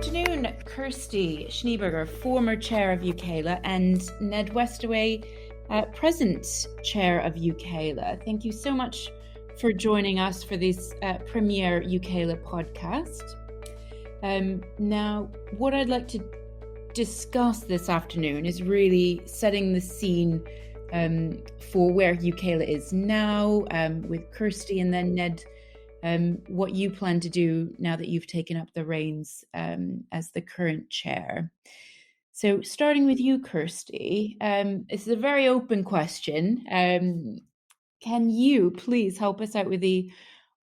afternoon, Kirsty Schneeberger, former chair of UKELA, and Ned Westaway, present chair of UKELA. Thank you so much for joining us for this premiere UKELA podcast. Now, what I'd like to discuss this afternoon is really setting the scene for where UKELA is now, with Kirsty and then Ned, what you plan to do now that you've taken up the reins as the current chair. So starting with you, Kirsty, this is a very open question. Can you please help us out with the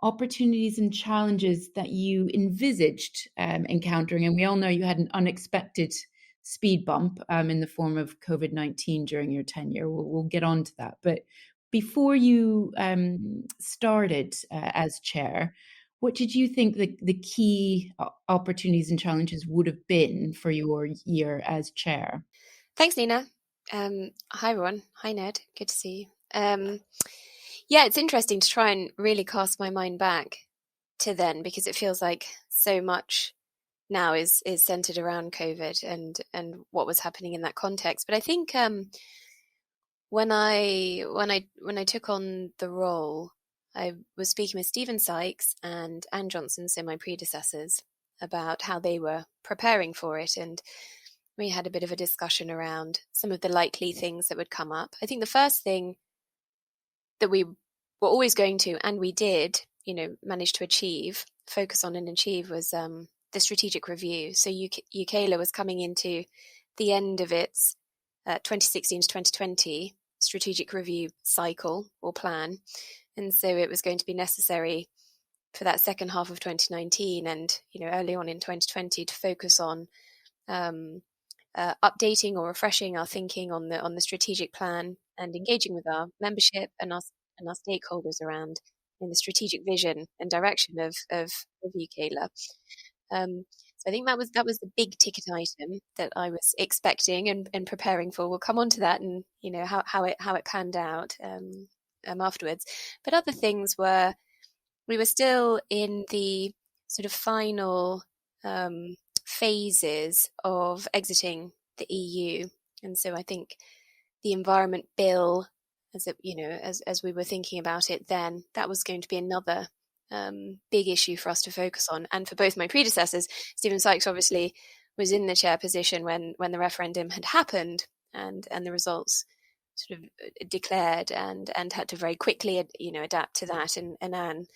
opportunities and challenges that you envisaged encountering? And we all know you had an unexpected speed bump in the form of COVID-19 during your tenure. We'll get on to that. But before you started as chair, what did you think the key opportunities and challenges would have been for your year as chair? Thanks, Nina. Hi, everyone. Hi, Ned. Good to see you. Yeah, it's interesting to try and really cast my mind back to then, because it feels like so much now is centered around COVID and what was happening in that context. But I think when I took on the role, I was speaking with Stephen Sykes and Anne Johnson, so my predecessors, about how they were preparing for it, and we had a bit of a discussion around some of the likely things that would come up. I think the first thing that we were always going to, and we did, manage to focus on and achieve, was the strategic review. So UKELA was coming into the end of its 2016 to 2020 strategic review cycle or plan. And so it was going to be necessary for that second half of 2019 and, early on in 2020 to focus on updating or refreshing our thinking on the strategic plan and engaging with our membership and our stakeholders around in the strategic vision and direction of UKELA. So I think that was the big ticket item that I was expecting and preparing for. We'll come on to that and how it panned out afterwards. But other things were, we were still in the sort of final phases of exiting the EU, and so I think the Environment Bill, as we were thinking about it then, that was going to be another big issue for us to focus on. And for both my predecessors, Stephen Sykes obviously was in the chair position when the referendum had happened and the results sort of declared and had to very quickly adapt to that, and Anne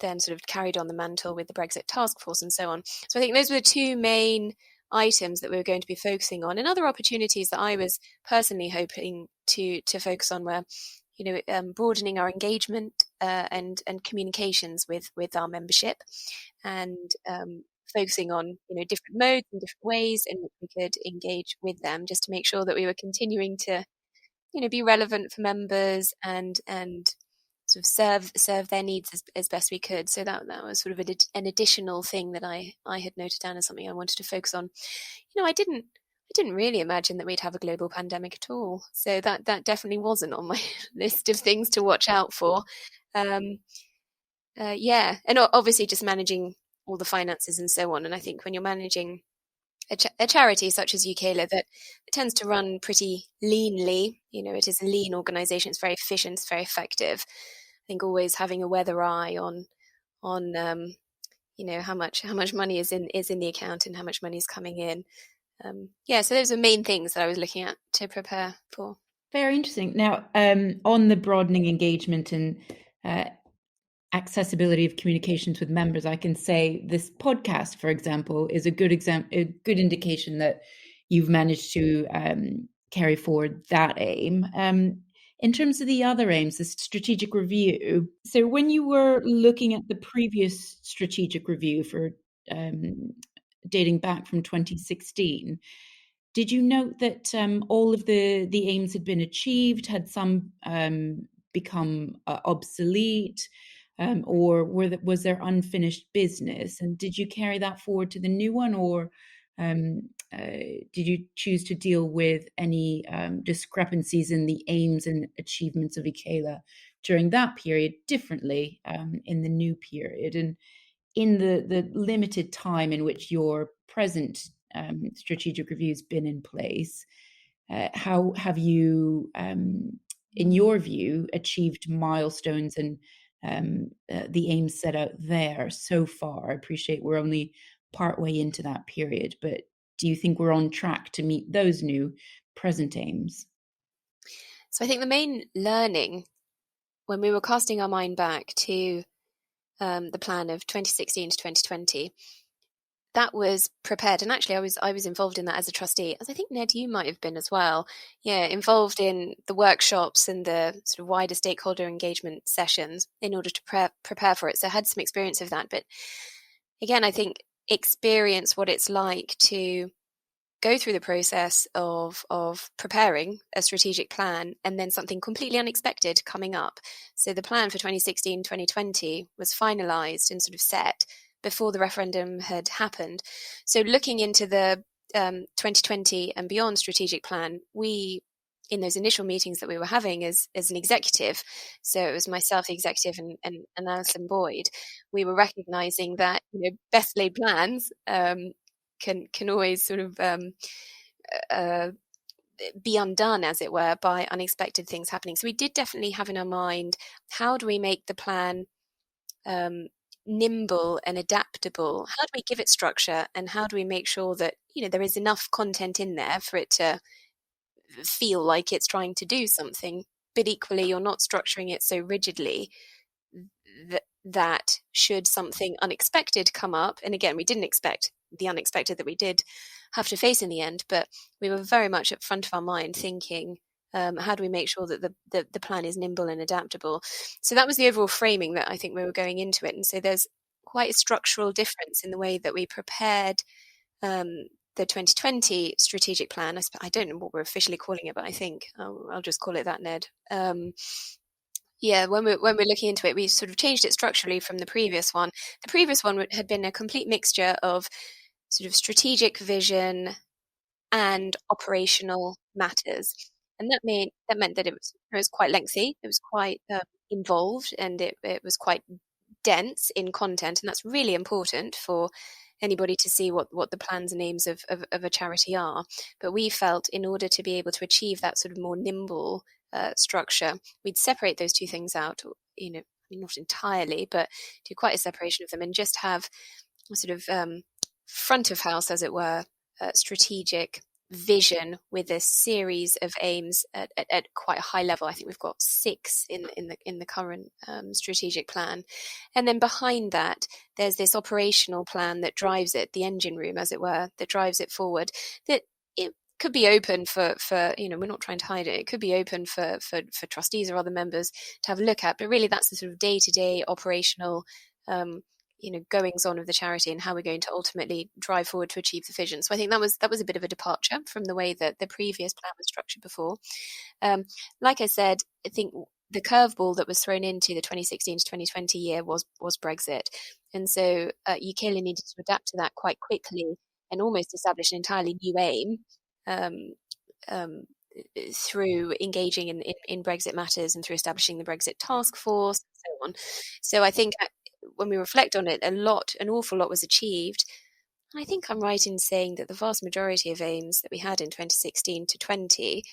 then sort of carried on the mantle with the Brexit task force and so on. So I think those were the two main items that we were going to be focusing on. And other opportunities that I was personally hoping to focus on were broadening our engagement and communications with our membership, and focusing on different modes and different ways in which we could engage with them, just to make sure that we were continuing to be relevant for members and sort of serve their needs as best we could. So that was sort of an additional thing that I had noted down as something I wanted to focus on. I didn't really imagine that we'd have a global pandemic at all. So that definitely wasn't on my list of things to watch out for. And obviously just managing all the finances and so on. And I think when you're managing a charity such as UKELA that tends to run pretty leanly, it is a lean organisation, it's very efficient, it's very effective. I think always having a weather eye on how much money is in the account and how much money is coming in. So those are main things that I was looking at to prepare for. Very interesting. Now, on the broadening engagement and accessibility of communications with members, I can say this podcast, for example, is a good indication that you've managed to carry forward that aim. In terms of the other aims, the strategic review, so when you were looking at the previous strategic review for dating back from 2016, did you note that all of the aims had been achieved? Had some become obsolete? Or was there unfinished business? And did you carry that forward to the new one, or did you choose to deal with any discrepancies in the aims and achievements of UKELA during that period differently in the new period? And in the limited time in which your present strategic review has been in place, how have you, in your view, achieved milestones and the aims set out there so far? I appreciate we're only partway into that period, but do you think we're on track to meet those new present aims? So I think the main learning when we were casting our mind back to the plan of 2016 to 2020, that was prepared. And actually, I was involved in that as a trustee, as I think, Ned, you might have been as well. Yeah, involved in the workshops and the sort of wider stakeholder engagement sessions in order to prepare for it. So I had some experience of that. But again, I think experience what it's like to go through the process of preparing a strategic plan and then something completely unexpected coming up. So the plan for 2016-2020 was finalised and sort of set before the referendum had happened. So looking into the 2020 and beyond strategic plan, we, in those initial meetings that we were having as an executive, so it was myself, the executive, and Alison Boyd, we were recognising that, you know, best laid plans can always sort of be undone, as it were, by unexpected things happening. So we did definitely have in our mind, how do we make the plan nimble and adaptable? How do we give it structure, and how do we make sure that, you know, there is enough content in there for it to feel like it's trying to do something, but equally you're not structuring it so rigidly that should something unexpected come up, and again, we didn't expect the unexpected that we did have to face in the end, but we were very much at front of our mind thinking, how do we make sure that the plan is nimble and adaptable? So that was the overall framing that I think we were going into it. And so there's quite a structural difference in the way that we prepared the 2020 strategic plan. I don't know what we're officially calling it, but I think I'll just call it that, Ned. Yeah, when we're looking into it, we sort of changed it structurally from the previous one. The previous one had been a complete mixture of sort of strategic vision and operational matters. And that meant that it was quite lengthy, it was quite involved, and it was quite dense in content. And that's really important for anybody to see what the plans and aims of a charity are. But we felt in order to be able to achieve that sort of more nimble structure, we'd separate those two things out, you know, not entirely, but do quite a separation of them and just have a sort of front of house, as it were, strategic vision with a series of aims at quite a high level. I think we've got 6 in the current strategic plan, and then behind that there's this operational plan that drives it, the engine room, as it were, that drives it forward. That it could be open for you know, we're not trying to hide it. It could be open for trustees or other members to have a look at, but really that's the sort of day-to-day operational you know, goings on of the charity and how we're going to ultimately drive forward to achieve the vision. So I think that was a bit of a departure from the way that the previous plan was structured before. Like I said, I think the curveball that was thrown into the 2016 to 2020 year was Brexit. And so UKELA needed to adapt to that quite quickly and almost establish an entirely new aim through engaging in Brexit matters and through establishing the Brexit task force and so on. So I think when we reflect on it, an awful lot was achieved. And I think I'm right in saying that the vast majority of aims that we had in 2016 to 20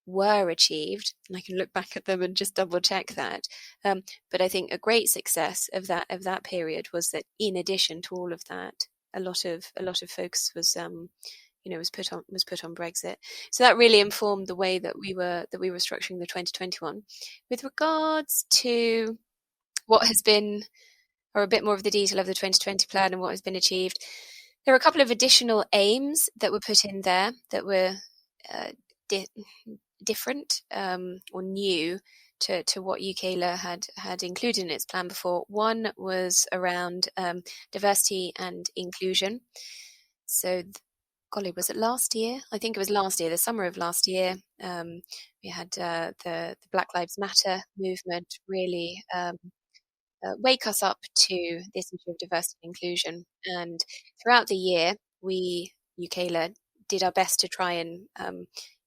were achieved, and I can look back at them and just double check that. But I think a great success of that period was that in addition to all of that, a lot of focus was you know, was put on Brexit. So that really informed the way that we were structuring the 2021. With regards to what has been, or a bit more of the detail of the 2020 plan and what has been achieved, there were a couple of additional aims that were put in there that were different or new to what UKELA had included in its plan before. One was around diversity and inclusion. So, golly, was it last year? I think it was last year, the summer of last year. We had the Black Lives Matter movement really wake us up to this issue of diversity and inclusion. And throughout the year, we, UKELA, did our best to try and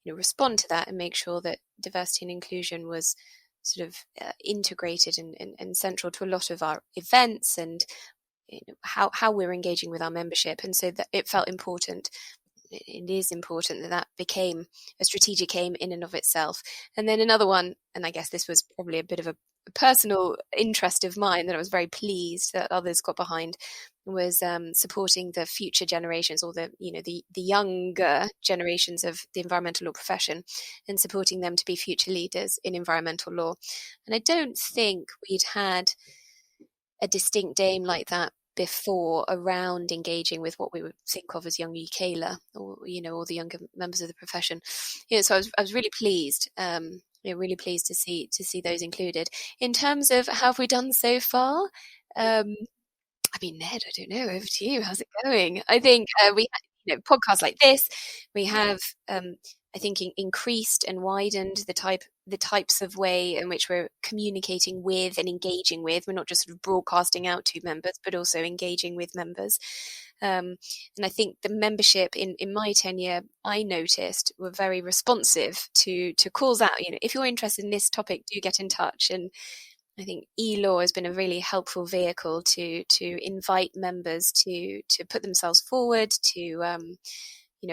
respond to that and make sure that diversity and inclusion was sort of integrated and central to a lot of our events and how we're engaging with our membership. And so that it felt important. It is important that became a strategic aim in and of itself. And then another one, and I guess this was probably a bit of a personal interest of mine that I was very pleased that others got behind, was supporting the future generations, or the younger generations of the environmental law profession, and supporting them to be future leaders in environmental law. And I don't think we'd had a distinct aim like that before around engaging with what we would think of as young UKELA, or the younger members of the profession. So I was really pleased. Really pleased to see those included. In terms of how have we done so far, Ned, I don't know. Over to you. How's it going? I think we had podcasts like this. We have I think increased and widened the types of way in which we're communicating with and engaging with. We're not just sort of broadcasting out to members, but also engaging with members. And I think the membership in my tenure, I noticed, were very responsive to calls out. If you're interested in this topic, do get in touch. And I think e-law has been a really helpful vehicle to invite members to put themselves forward, to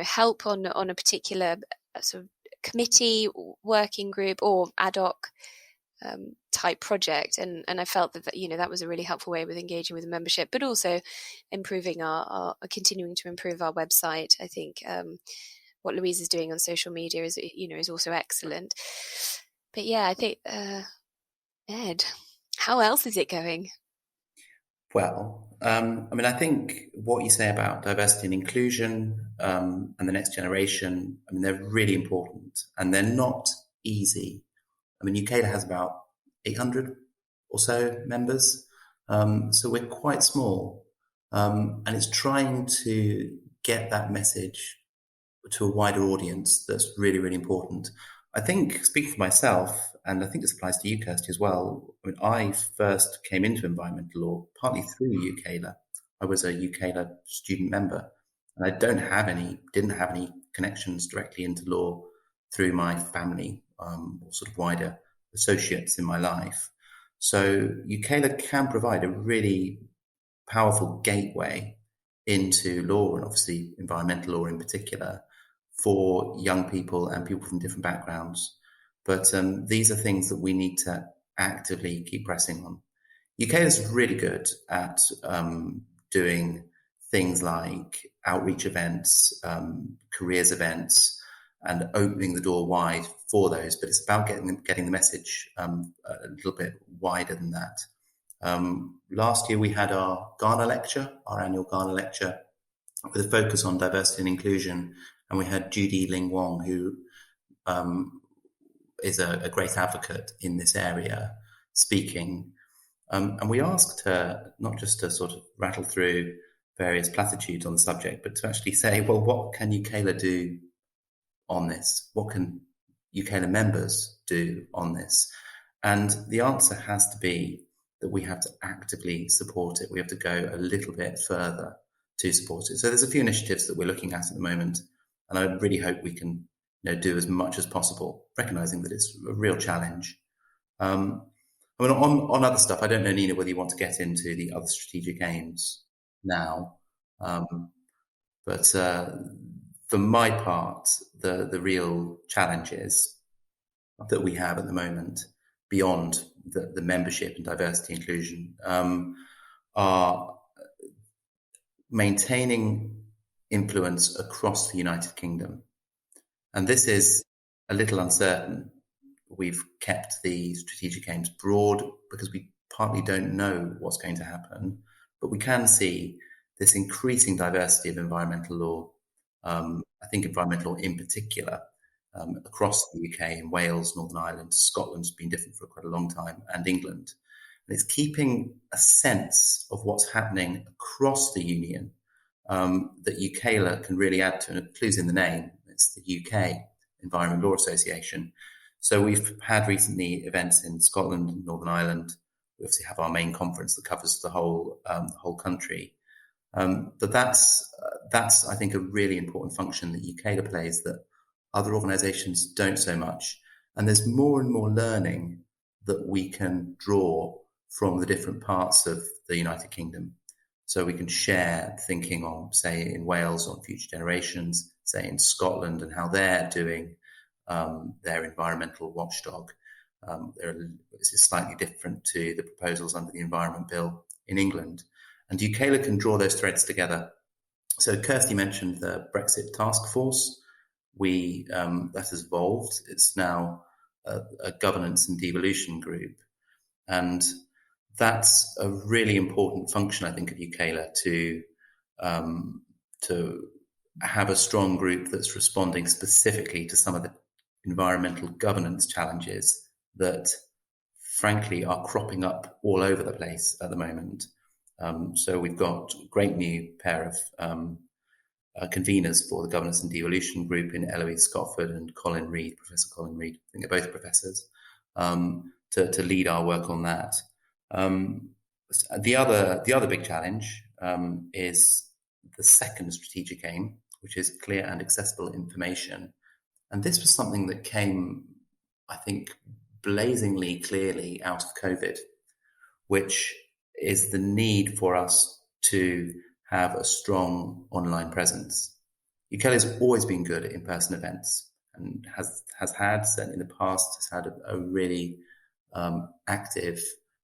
help on a particular sort of committee, working group, or ad hoc type project. And I felt that that was a really helpful way with engaging with the membership, but also improving our continuing to improve our website. I think what Louise is doing on social media is also excellent. But yeah, I think Ed, how else is it going? Well, I think what you say about diversity and inclusion and the next generation, they're really important, and they're not easy. UKELA has about 800 or so members, so we're quite small, and it's trying to get that message to a wider audience that's really, really important. I think, speaking for myself, and I think this applies to you, Kirsty, as well, I first came into environmental law partly through UKELA. I was a UKELA student member, and I didn't have any connections directly into law through my family or sort of wider associates in my life. So UKELA can provide a really powerful gateway into law, and obviously environmental law in particular, for young people and people from different backgrounds. But these are things that we need to actively keep pressing on. UKELA is really good at doing things like outreach events, careers events, and opening the door wide for those. But it's about getting the message a little bit wider than that. Last year we had our annual Ghana lecture, with a focus on diversity and inclusion. And we had Judy Ling Wong, who is a great advocate in this area, speaking. And we asked her not just to sort of rattle through various platitudes on the subject, but to actually say, well, what can UKELA do on this? What can UKELA members do on this? And the answer has to be that we have to actively support it. We have to go a little bit further to support it. So there's a few initiatives that we're looking at the moment, and I really hope we can do as much as possible, recognising that it's a real challenge. On other stuff, I don't know, Nina, whether you want to get into the other strategic aims now. But for my part, the real challenges that we have at the moment, beyond the membership and diversity inclusion, are maintaining influence across the United Kingdom. And this is a little uncertain. We've kept the strategic aims broad because we partly don't know what's going to happen, but we can see this increasing diversity of environmental law. I think environmental law in particular, across the UK, in Wales, Northern Ireland, Scotland's been different for quite a long time, and England. And it's keeping a sense of what's happening across the union that UKELA can really add to, and it clues in the name. It's the UK Environment Law Association. So we've had recently events in Scotland and Northern Ireland. We obviously have our main conference that covers the whole country. But that's I think a really important function that UKELA plays that other organisations don't so much. And there's more and more learning that we can draw from the different parts of the United Kingdom. So we can share thinking on, say, in Wales on future generations, say in Scotland and how they're doing their environmental watchdog. This is slightly different to the proposals under the Environment Bill in England. And UKELA can draw those threads together. So Kirsty mentioned the Brexit task force. That has evolved. It's now a governance and devolution group. And that's a really important function, I think, of UKELA to have a strong group that's responding specifically to some of the environmental governance challenges that, frankly, are cropping up all over the place at the moment. So we've got a great new pair of conveners for the governance and devolution group in Eloise Scotford and Colin Reid, Professor Colin Reid. I think they're both professors, to lead our work on that. The other big challenge is the second strategic aim, which is clear and accessible information. And this was something that came, I think, blazingly clearly out of COVID, which is the need for us to have a strong online presence. UKELA has always been good at in-person events and has had, certainly in the past, has had a really active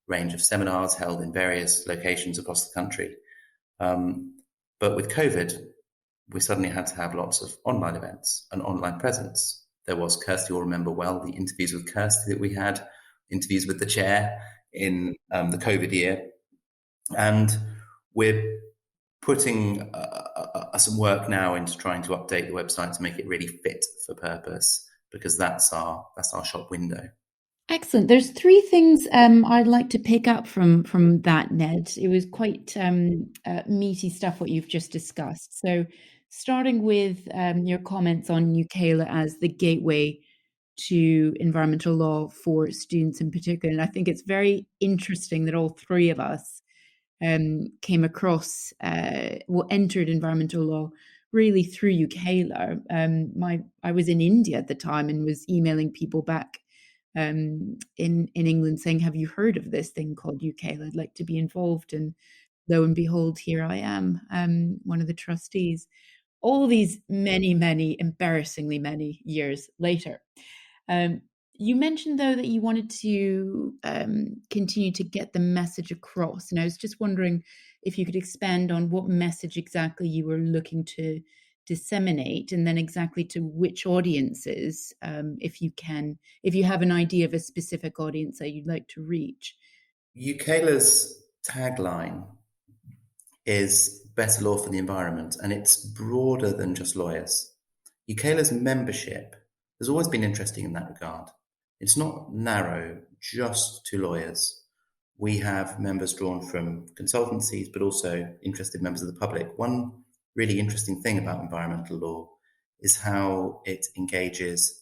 range of seminars held in various locations across the country. But with COVID, we suddenly had to have lots of online events and online presence. There was, Kirsty will remember well, the interviews with Kirsty that we had, interviews with the chair in the COVID year. And we're putting some work now into trying to update the website to make it really fit for purpose, because that's our shop window. Excellent. There's three things I'd like to pick up from that, Ned. It was quite meaty stuff what you've just discussed. So starting with your comments on UKELA as the gateway to environmental law for students in particular. And I think it's very interesting that all three of us came across, entered environmental law really through UKELA. I was in India at the time and was emailing people back in England saying, have you heard of this thing called UKELA? I'd like to be involved. And lo and behold, here I am, one of the trustees. All these many, embarrassingly many years later. You mentioned, though, that you wanted to continue to get the message across. And I was just wondering if you could expand on what message exactly you were looking to disseminate, and then exactly to which audiences, if you have an idea of a specific audience that you'd like to reach. UKELA's tagline is better law for the environment, and it's broader than just lawyers. UKELA's membership has always been interesting in that regard. It's not narrow just to lawyers. We have members drawn from consultancies, but also interested members of the public. One really interesting thing about environmental law is how it engages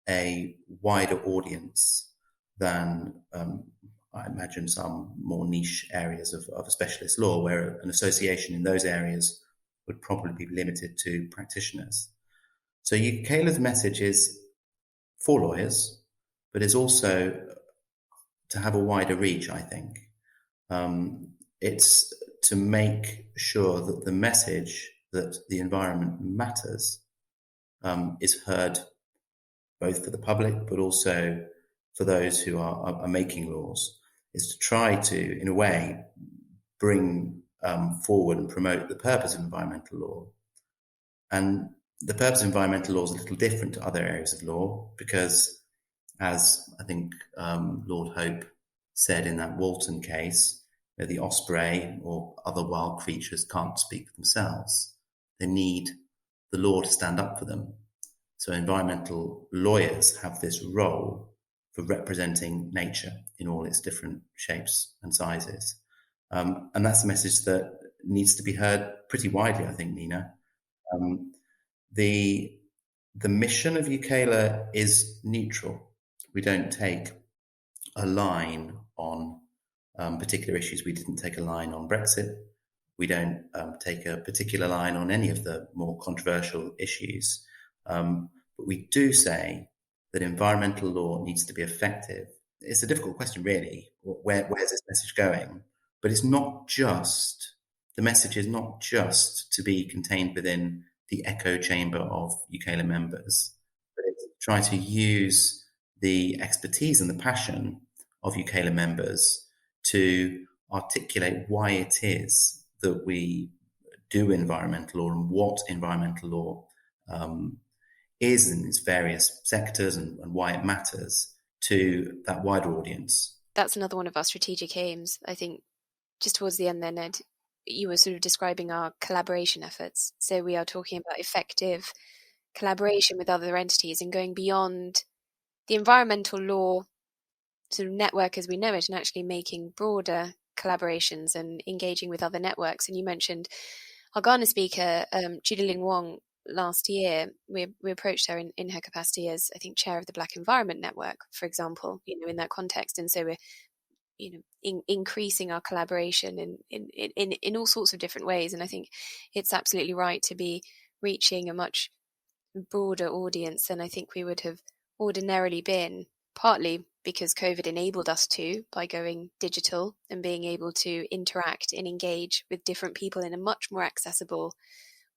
a wider audience than I imagine some more niche areas of a specialist law, where an association in those areas would probably be limited to practitioners. So UKELA's message is for lawyers, but is also to have a wider reach, I think. It's to make sure that the message that the environment matters is heard both for the public, but also for those who are making laws, is to try to, in a way, bring forward and promote the purpose of environmental law. And the purpose of environmental law is a little different to other areas of law because, as I think Lord Hope said in that Walton case, the osprey or other wild creatures can't speak for themselves. They need the law to stand up for them. So environmental lawyers have this role for representing nature in all its different shapes and sizes. And that's a message that needs to be heard pretty widely, I think, Nina. The mission of UKELA is neutral. We don't take a line on particular issues. We didn't take a line on Brexit. We don't take a particular line on any of the more controversial issues. But we do say that environmental law needs to be effective. It's a difficult question, really. Where's this message going? But it's not just the message is not just to be contained within the echo chamber of UKELA members, but it's try to use the expertise and the passion of UKELA members to articulate why it is that we do environmental law and what environmental law is in its various sectors and why it matters to that wider audience. That's another one of our strategic aims. I think just towards the end there, Ned, you were sort of describing our collaboration efforts. So we are talking about effective collaboration with other entities and going beyond the environmental law sort of network as we know it, and actually making broader collaborations and engaging with other networks. And you mentioned our Ghana speaker, Judy Ling Wong, last year. We approached her in her capacity as, I think, chair of the Black Environment Network, for example, in that context. And so we're increasing our collaboration in all sorts of different ways. And I think it's absolutely right to be reaching a much broader audience than I think we would have ordinarily been, partly because COVID enabled us to, by going digital and being able to interact and engage with different people in a much more accessible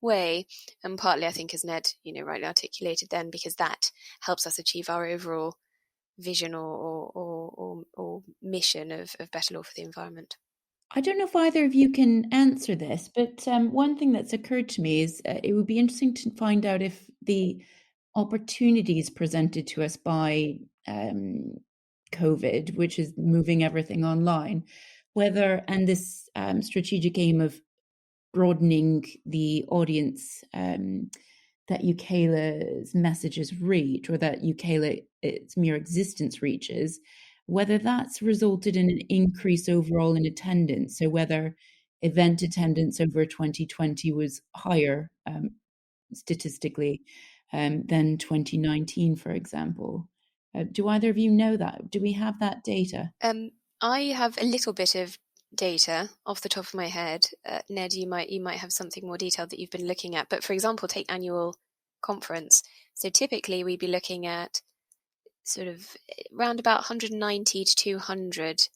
way, and partly, I think, as Ned rightly articulated then, because that helps us achieve our overall vision or mission of better law for the environment. I don't know if either of you can answer this, but one thing that's occurred to me is it would be interesting to find out if the opportunities presented to us by COVID, which is moving everything online, and this strategic aim of broadening the audience that UKELA's messages reach, or that UKELA, its mere existence reaches, whether that's resulted in an increase overall in attendance. So whether event attendance over 2020 was higher statistically than 2019, for example. Do either of you know that? Do we have that data? I have a little bit of data off the top of my head. Ned, you might have something more detailed that you've been looking at. But for example, take annual conference. So typically we'd be looking at sort of around about 190 to 200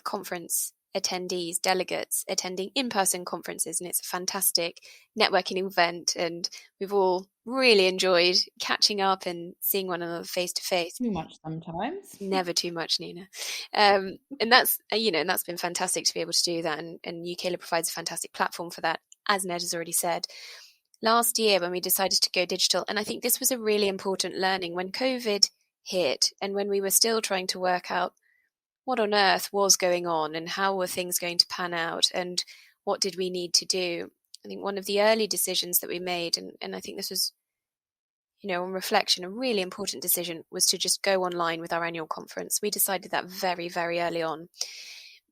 conference attendees, delegates attending in-person conferences, and it's a fantastic networking event, and we've all really enjoyed catching up and seeing one another face to face. Too much sometimes. Never too much, Nina. And that's and that's been fantastic to be able to do that, and UKELA provides a fantastic platform for that, as Ned has already said. Last year, when we decided to go digital, and I think this was a really important learning when COVID hit, and when we were still trying to work out what on earth was going on and how were things going to pan out and what did we need to do. I think one of the early decisions that we made, and I think this was, on reflection, a really important decision, was to just go online with our annual conference. We decided that very, very early on,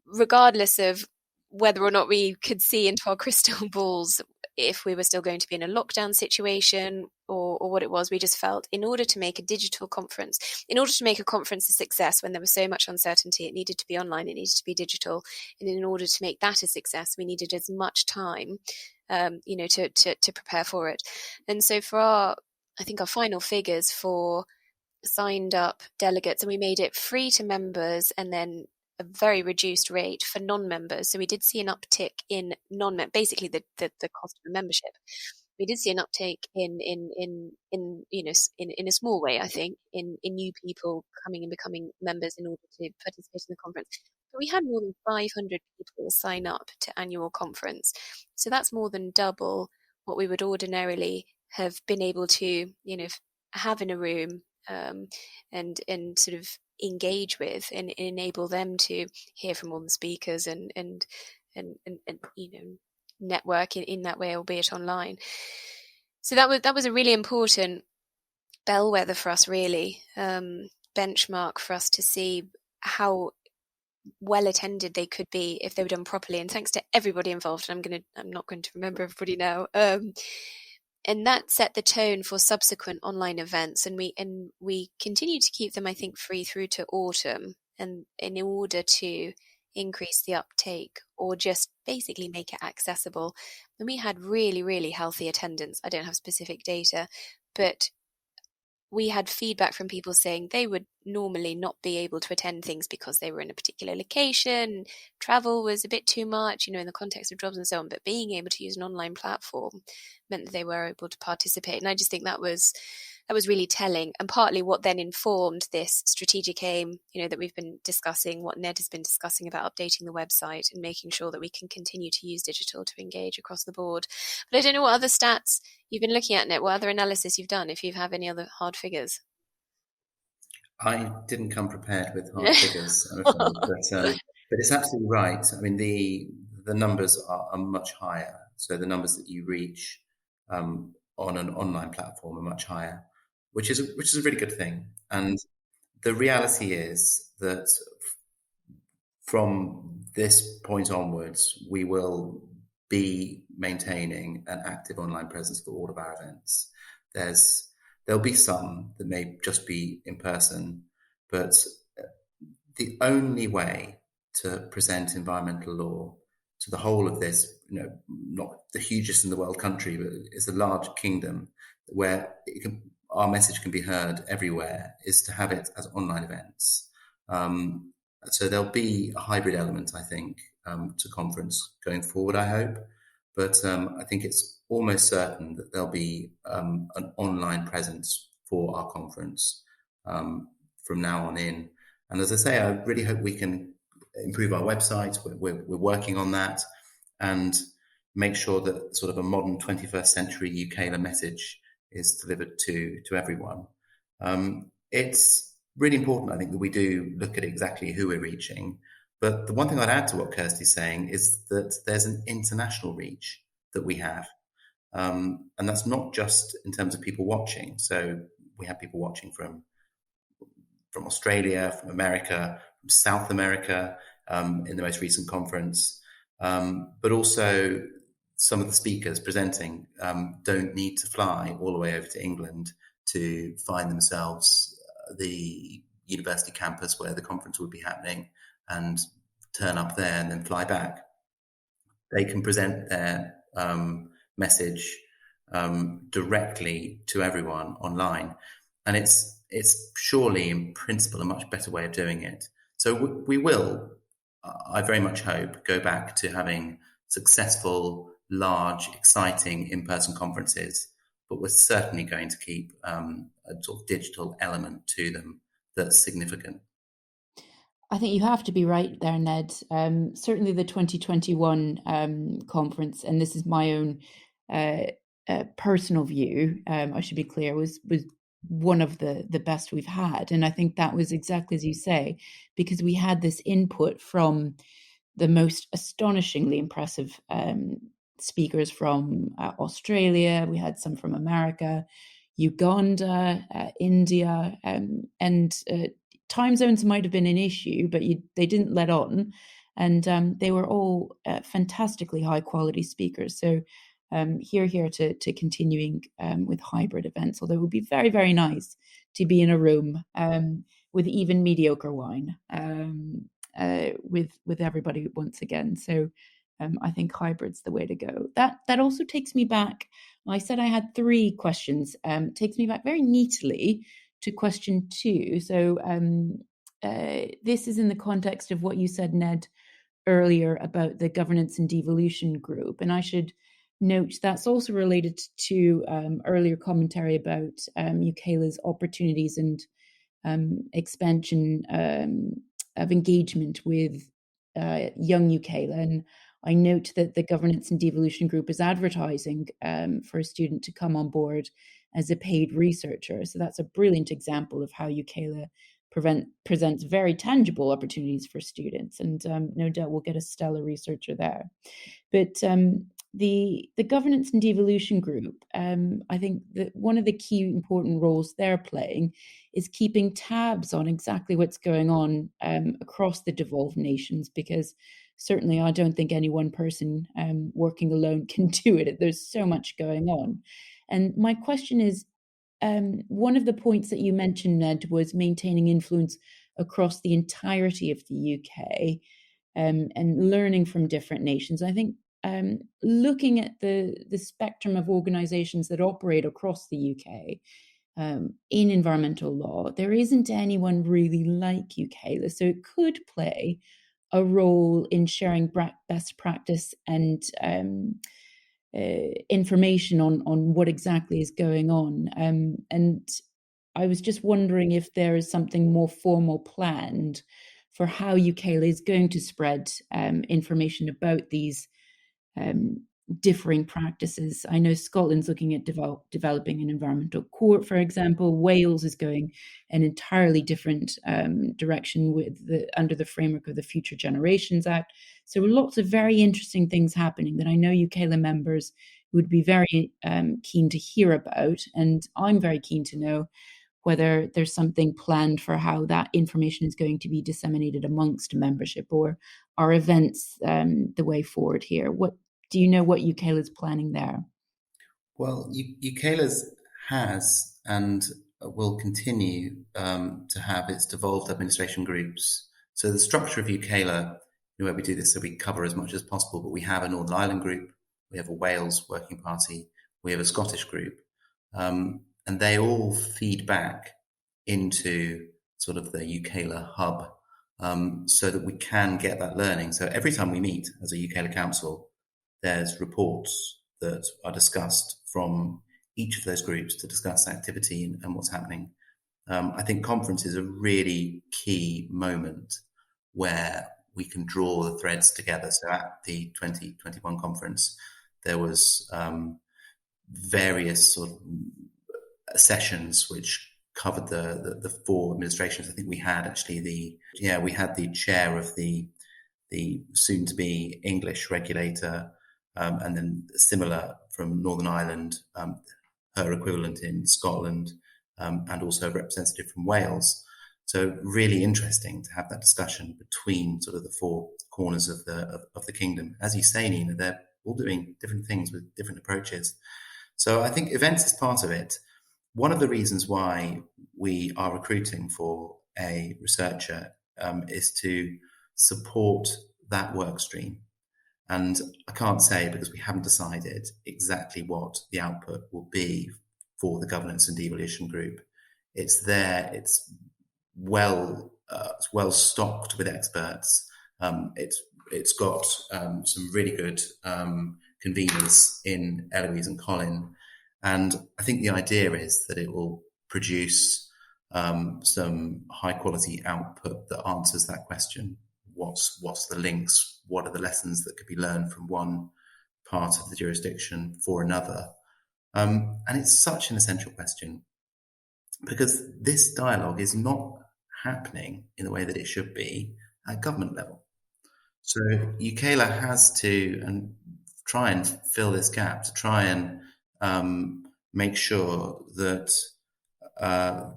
regardless of whether or not we could see into our crystal balls if we were still going to be in a lockdown situation or what it was. We just felt in order to make a digital conference, in order to make a conference a success when there was so much uncertainty, it needed to be online, it needed to be digital. And in order to make that a success, we needed as much time, to prepare for it. And so for our final figures for signed up delegates, and we made it free to members and then a very reduced rate for non-members. So we did see an uptick in basically the cost of a membership. We did see an uptake in a small way, I think, in new people coming and becoming members in order to participate in the conference. But we had more than 500 people sign up to annual conference. So that's more than double what we would ordinarily have been able to, have in a room and sort of engage with and enable them to hear from all the speakers and network in that way, albeit online. So that was a really important bellwether for us, really, benchmark for us to see how well attended they could be if they were done properly. And thanks to everybody involved, and I'm not going to remember everybody now. And that set the tone for subsequent online events, and we continue to keep them, I think, free through to autumn, and in order to increase the uptake or just basically make it accessible. And we had really, really healthy attendance. I don't have specific data, but we had feedback from people saying they would normally not be able to attend things because they were in a particular location, travel was a bit too much, in the context of jobs and so on, but being able to use an online platform meant that they were able to participate. And I just think that was really telling, and partly what then informed this strategic aim, that we've been discussing, what Ned has been discussing about updating the website and making sure that we can continue to use digital to engage across the board. But I don't know what other stats you've been looking at, Ned, what other analysis you've done, if you have any other hard figures. I didn't come prepared with hard figures, I'm afraid, but it's absolutely right. I mean, the numbers are much higher. So the numbers that you reach on an online platform are much higher, which is a really good thing. And the reality is that from this point onwards, we will be maintaining an active online presence for all of our events. There'll be some that may just be in person, but the only way to present environmental law to the whole of this, not the hugest in the world country, but it's a large kingdom where our message can be heard everywhere, is to have it as online events. So there'll be a hybrid element, I think, to conference going forward, I hope. But I think it's almost certain that there'll be an online presence for our conference from now on in. And as I say, I really hope we can improve our website. We're working on that and make sure that sort of a modern 21st century UKELA message is delivered to everyone. It's really important, I think, that we do look at exactly who we're reaching. But the one thing I'd add to what Kirsty's saying is that there's an international reach that we have. And that's not just in terms of people watching. So we have people watching from Australia, from America, from South America, in the most recent conference. But also some of the speakers presenting don't need to fly all the way over to England to find themselves the university campus where the conference would be happening and turn up there and then fly back. They can present their message directly to everyone online. And it's surely, in principle, a much better way of doing it. So we will, I very much hope, go back to having successful, large, exciting in-person conferences, but we're certainly going to keep a sort of digital element to them that's significant. I think you have to be right there, Ned. Certainly the 2021 conference, and this is my own personal view, I should be clear, was one of the best we've had. And I think that was exactly as you say, because we had this input from the most astonishingly impressive speakers from Australia. We had some from America, Uganda, India, and time zones might have been an issue, but they didn't let on. And they were all fantastically high quality speakers. So here to continuing with hybrid events, although it would be very, very nice to be in a room with even mediocre wine with everybody once again. So I think hybrid's the way to go. That also takes me back. I said I had 3 questions. Takes me back very neatly to question 2. So this is in the context of what you said, Ned, earlier about the governance and devolution group. And I should note that's also related to earlier commentary about UKELA's opportunities and expansion of engagement with young UKELA. And I note that the governance and devolution group is advertising for a student to come on board as a paid researcher. So that's a brilliant example of how UKELA presents very tangible opportunities for students. And no doubt we'll get a stellar researcher there. But the governance and devolution group, I think that one of the key important roles they're playing is keeping tabs on exactly what's going on across the devolved nations, because certainly I don't think any one person working alone can do it. There's so much going on. And my question is, one of the points that you mentioned, Ned, was maintaining influence across the entirety of the UK and learning from different nations. I think looking at the spectrum of organisations that operate across the UK, in environmental law, there isn't anyone really like UKELA. So it could play a role in sharing best practice and information on what exactly is going on. And I was just wondering if there is something more formal planned for how UKELA is going to spread information about these differing practices. I know Scotland's looking at developing an environmental court, for example. Wales is going an entirely different direction under the framework of the Future Generations Act. So lots of very interesting things happening that I know UKELA members would be very keen to hear about. And I'm very keen to know whether there's something planned for how that information is going to be disseminated amongst membership, or are events the way forward here? What do you know what UKELA is planning there? Well, UKELA has and will continue to have its devolved administration groups. So the structure of UKELA, where we do this, so we cover as much as possible, but we have a Northern Ireland group, we have a Wales Working Party, we have a Scottish group, and they all feed back into sort of the UKELA hub, so that we can get that learning. So every time we meet as a UKELA council, there's reports that are discussed from each of those groups to discuss activity and what's happening. I think conference is a really key moment where we can draw the threads together. So at the 2021 conference, there was various sort of sessions which covered the four administrations. I think we had actually we had the chair of the soon to be English regulator, and then similar from Northern Ireland, her equivalent in Scotland, and also a representative from Wales. So really interesting to have that discussion between sort of the four corners of the kingdom. As you say, Nina, they're all doing different things with different approaches. So I think events is part of it. One of the reasons why we are recruiting for a researcher is to support that work stream. And I can't say, because we haven't decided exactly what the output will be for the governance and devolution group. It's there. It's well stocked with experts. It's got some really good conveners in Eloise and Colin. And I think the idea is that it will produce some high quality output that answers that question. What's the links? What are the lessons that could be learned from one part of the jurisdiction for another? And it's such an essential question, because this dialogue is not happening in the way that it should be at government level. So UKELA has to try and fill this gap, to try and make sure that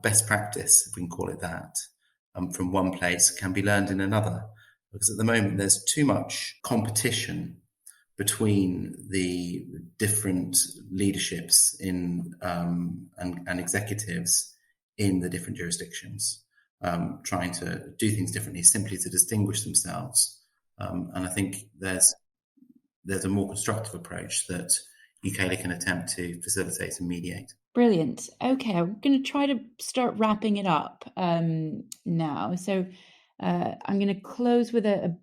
best practice, if we can call it that, from one place can be learned in another. Because at the moment there's too much competition between the different leaderships in and executives in the different jurisdictions, trying to do things differently simply to distinguish themselves. And I think there's a more constructive approach that UKELA can attempt to facilitate and mediate. Brilliant. Okay, I'm going to try to start wrapping it up now. So I'm going to close with a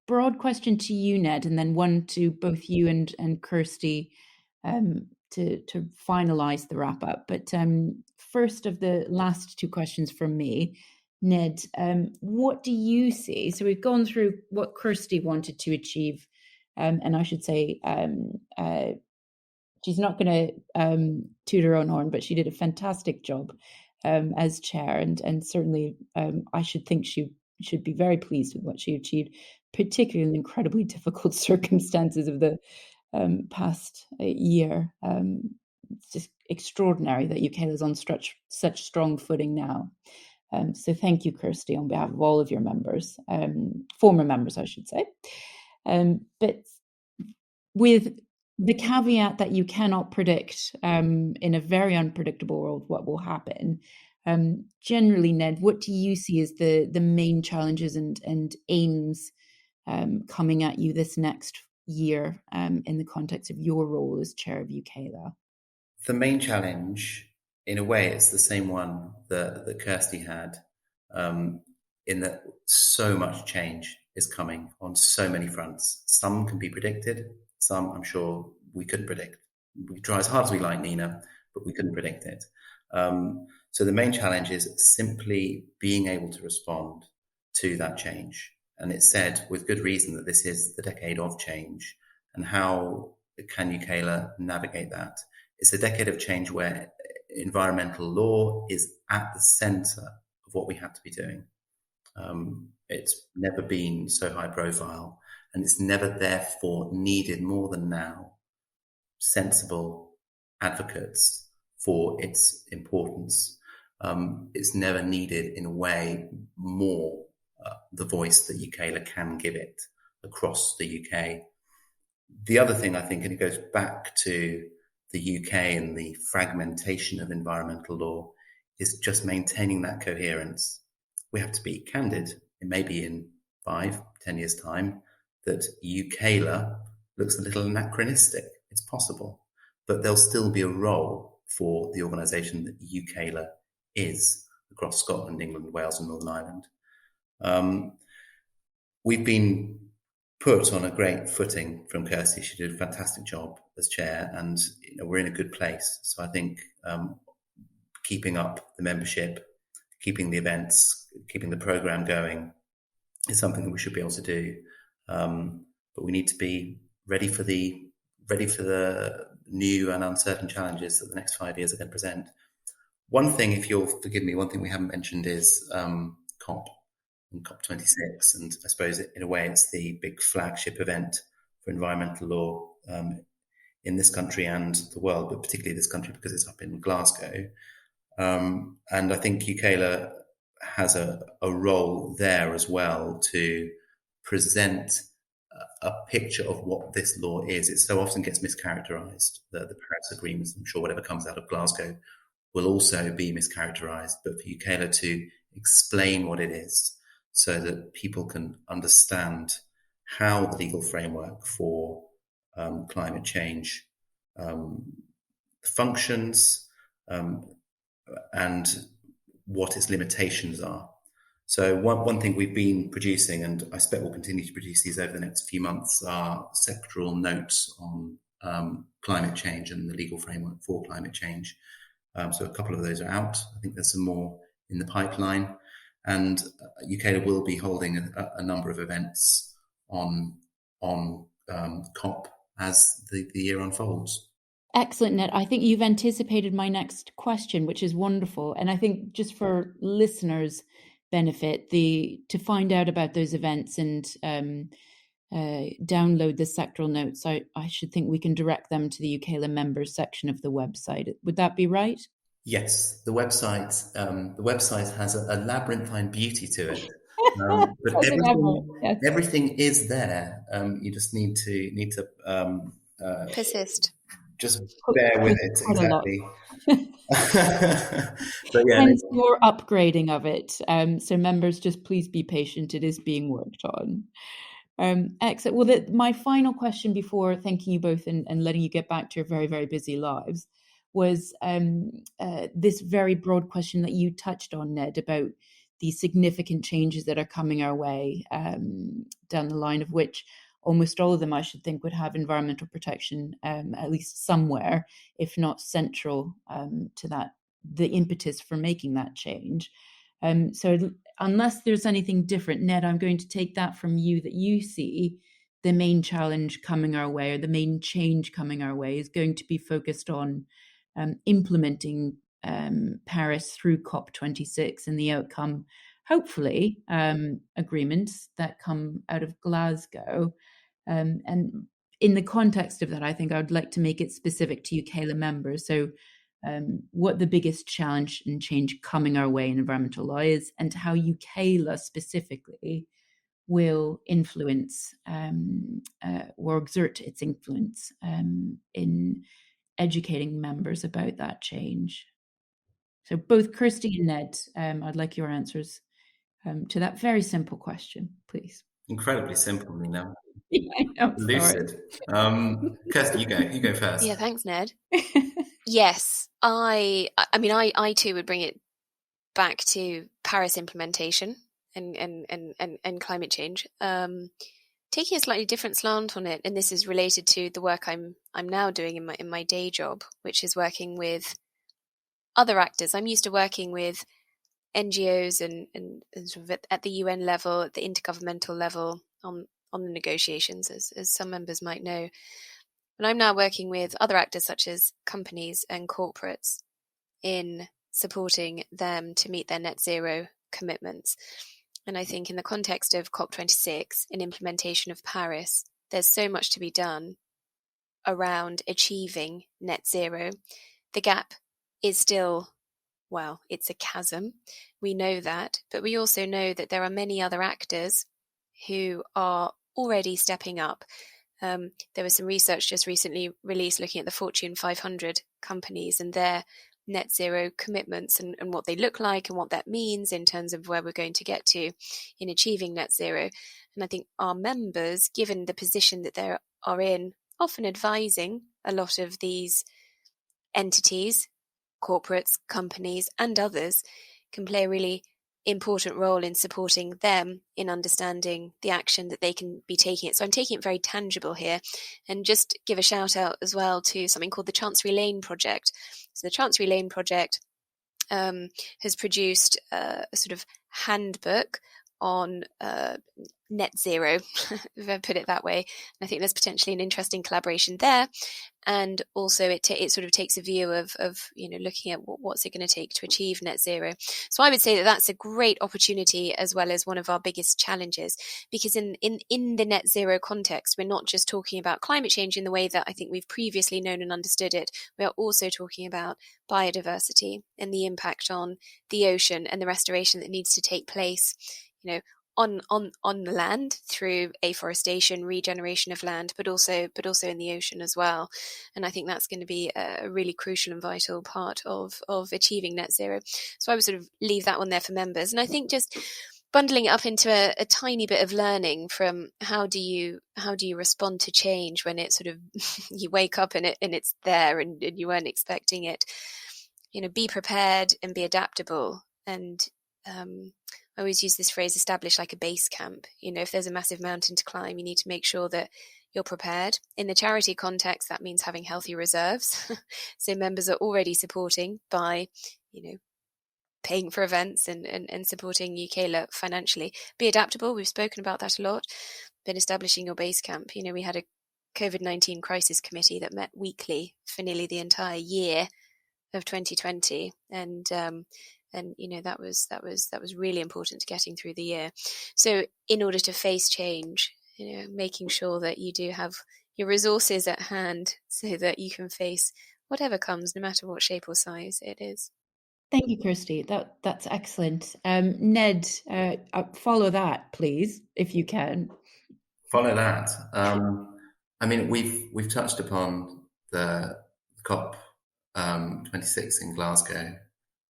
broad question to you, Ned, and then one to both you and Kirsty to finalize the wrap up. But first of the last two questions from me, Ned, what do you see? So we've gone through what Kirsty wanted to achieve, and I should say she's not going to toot her own horn, but she did a fantastic job as chair, and certainly I should think she should be very pleased with what she achieved, particularly in the incredibly difficult circumstances of the past year. It's just extraordinary that UKELA is on such strong footing now. So thank you, Kirsty, on behalf of all of your members, former members, I should say. But with the caveat that you cannot predict in a very unpredictable world what will happen, generally, Ned, what do you see as the main challenges and aims coming at you this next year in the context of your role as chair of UKELA? The main challenge in a way, it's the same one that Kirsty had, in that so much change is coming on so many fronts. Some can be predicted, some I'm sure we couldn't predict. We try as hard as we like, Nina, but we couldn't predict it. So the main challenge is simply being able to respond to that change. And it's said with good reason that this is the decade of change. And how can UKELA navigate that? It's a decade of change where environmental law is at the centre of what we have to be doing. It's never been so high profile, and it's never therefore needed more than now sensible advocates for its importance. It's never needed in a way more the voice that UKELA can give it across the UK. The other thing I think, and it goes back to the UK and the fragmentation of environmental law, is just maintaining that coherence. We have to be candid. It may be in 5-10 years' time that UKELA looks a little anachronistic. It's possible. But there'll still be a role for the organisation that UKELA is across Scotland, England, Wales and Northern Ireland. We've been put on a great footing from Kirsty. She did a fantastic job as chair, and we're in a good place. So I think keeping up the membership, keeping the events, keeping the programme going is something that we should be able to do. But we need to be ready for the new and uncertain challenges that the next 5 years are going to present. One thing, if you'll forgive me, one thing we haven't mentioned is COP and COP26. And I suppose in a way it's the big flagship event for environmental law in this country and the world, but particularly this country because it's up in Glasgow. And I think UKELA has a role there as well to present a picture of what this law is. It so often gets mischaracterised. The Paris Agreements, I'm sure whatever comes out of Glasgow will also be mischaracterised, but for UKELA to explain what it is so that people can understand how the legal framework for climate change functions and what its limitations are. So one thing we've been producing, and I expect we'll continue to produce these over the next few months, are sectoral notes on climate change and the legal framework for climate change. So a couple of those are out. I think there's some more in the pipeline. And UKELA will be holding a number of events on COP as the year unfolds. Excellent, Ned. I think you've anticipated my next question, which is wonderful. And I think just for listeners' benefit, to find out about those events and download the sectoral notes, I should think we can direct them to the UKELA members section of the website. Would that be right? Yes, the website has a labyrinthine beauty to it, but everything is there. You just need to persist. Just bear with it, exactly. But yeah, hence your upgrading of it. So members, just please be patient. It is being worked on. Excellent. Well, my final question before thanking you both and letting you get back to your very, very busy lives was this very broad question that you touched on, Ned, about the significant changes that are coming our way down the line, of which almost all of them, I should think, would have environmental protection at least somewhere, if not central to that, the impetus for making that change. So unless there's anything different, Ned, I'm going to take that from you that you see the main challenge coming our way, or the main change coming our way, is going to be focused on implementing Paris through COP26 and the outcome, hopefully, agreements that come out of Glasgow. And in the context of that, I think I would like to make it specific to UKELA members. So what the biggest challenge and change coming our way in environmental law is, and how UKELA specifically will influence or exert its influence in educating members about that change. So both Kirsty and Ned, I'd like your answers to that very simple question, please. Incredibly simple, Nina. Yeah, I know, lucid. Kirsty, you go first. Yeah, thanks, Ned. Yes, I mean, I too would bring it back to Paris implementation and climate change. Taking a slightly different slant on it, and this is related to the work I'm now doing in my day job, which is working with other actors. I'm used to working with NGOs and sort of at the UN level, at the intergovernmental level on the negotiations, as some members might know. And I'm now working with other actors such as companies and corporates in supporting them to meet their net zero commitments. And I think in the context of COP26 and implementation of Paris, there's so much to be done around achieving net zero. The gap is still, well, it's a chasm. We know that, but we also know that there are many other actors who are already stepping up. There was some research just recently released looking at the Fortune 500 companies and their net zero commitments and what they look like and what that means in terms of where we're going to get to in achieving net zero. And I think our members, given the position that they are in, often advising a lot of these entities, corporates, companies, and others, can play a really important role in supporting them in understanding the action that they can be taking it. So I'm taking it very tangible here, and just give a shout out as well to something called the Chancery Lane Project. So the Chancery Lane Project has produced a sort of handbook on net zero, if I put it that way. And I think there's potentially an interesting collaboration there. And also it sort of takes a view of looking at what's it going to take to achieve net zero. So I would say that that's a great opportunity as well as one of our biggest challenges, because in the net zero context, we're not just talking about climate change in the way that I think we've previously known and understood it. We are also talking about biodiversity and the impact on the ocean and the restoration that needs to take place, on the land through afforestation, regeneration of land, but also in the ocean as well. And I think that's going to be a really crucial and vital part of achieving net zero. So I would sort of leave that one there for members. And I think just bundling it up into a tiny bit of learning from how do you respond to change when it sort of you wake up and it's there and you weren't expecting it. Be prepared and be adaptable. And I always use this phrase, establish like a base camp. If there's a massive mountain to climb, you need to make sure that you're prepared. In the charity context, that means having healthy reserves. So members are already supporting by, paying for events and supporting UKELA financially. Be adaptable. We've spoken about that a lot. But establishing your base camp. We had a COVID-19 crisis committee that met weekly for nearly the entire year of 2020. And that was really important to getting through the year. So in order to face change, making sure that you do have your resources at hand so that you can face whatever comes, no matter what shape or size it is. Thank you, Kirsty. That's excellent. Ned, follow that, please, if you can. Follow that. We've touched upon the COP 26 in Glasgow.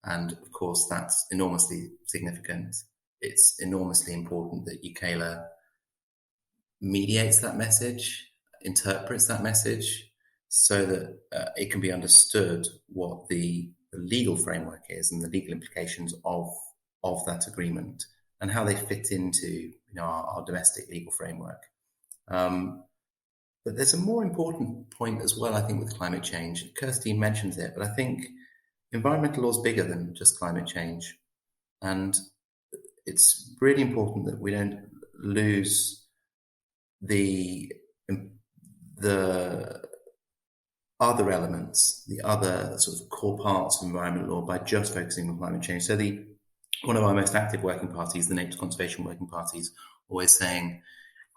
And of course, that's enormously significant. It's enormously important that UKELA mediates that message, interprets that message, so that it can be understood what the legal framework is and the legal implications of that agreement and how they fit into our domestic legal framework. But there's a more important point as well, I think, with climate change. Kirsty mentions it, but I think environmental law is bigger than just climate change. And it's really important that we don't lose the other elements, the other sort of core parts of environmental law by just focusing on climate change. So one of our most active working parties, the Nature Conservation Working Parties, always saying,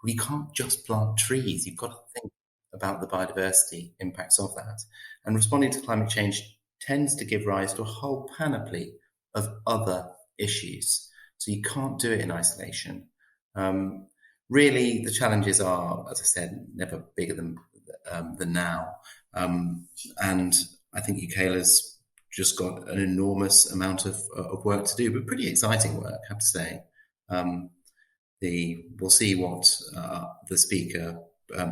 we can't just plant trees. You've got to think about the biodiversity impacts of that. And responding to climate change tends to give rise to a whole panoply of other issues. So you can't do it in isolation. Really, the challenges are, as I said, never bigger than now. And I think UKELA's just got an enormous amount of work to do, but pretty exciting work, I have to say. We'll see what the speaker,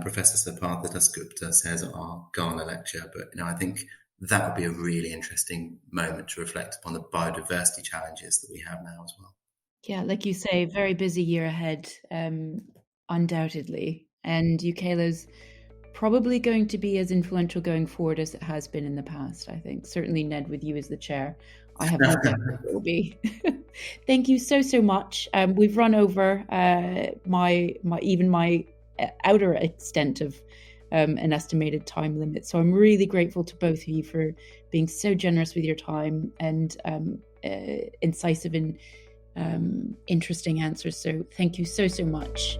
Professor Siddhartha Dasgupta, says at our gala lecture, but I think that would be a really interesting moment to reflect upon the biodiversity challenges that we have now as well. Yeah, like you say, very busy year ahead, undoubtedly. And UKELA's probably going to be as influential going forward as it has been in the past, I think. Certainly, Ned, with you as the chair, I have no doubt it will be. Thank you so much. We've run over my outer extent of an estimated time limit. So I'm really grateful to both of you for being so generous with your time and incisive and interesting answers. So thank you so much.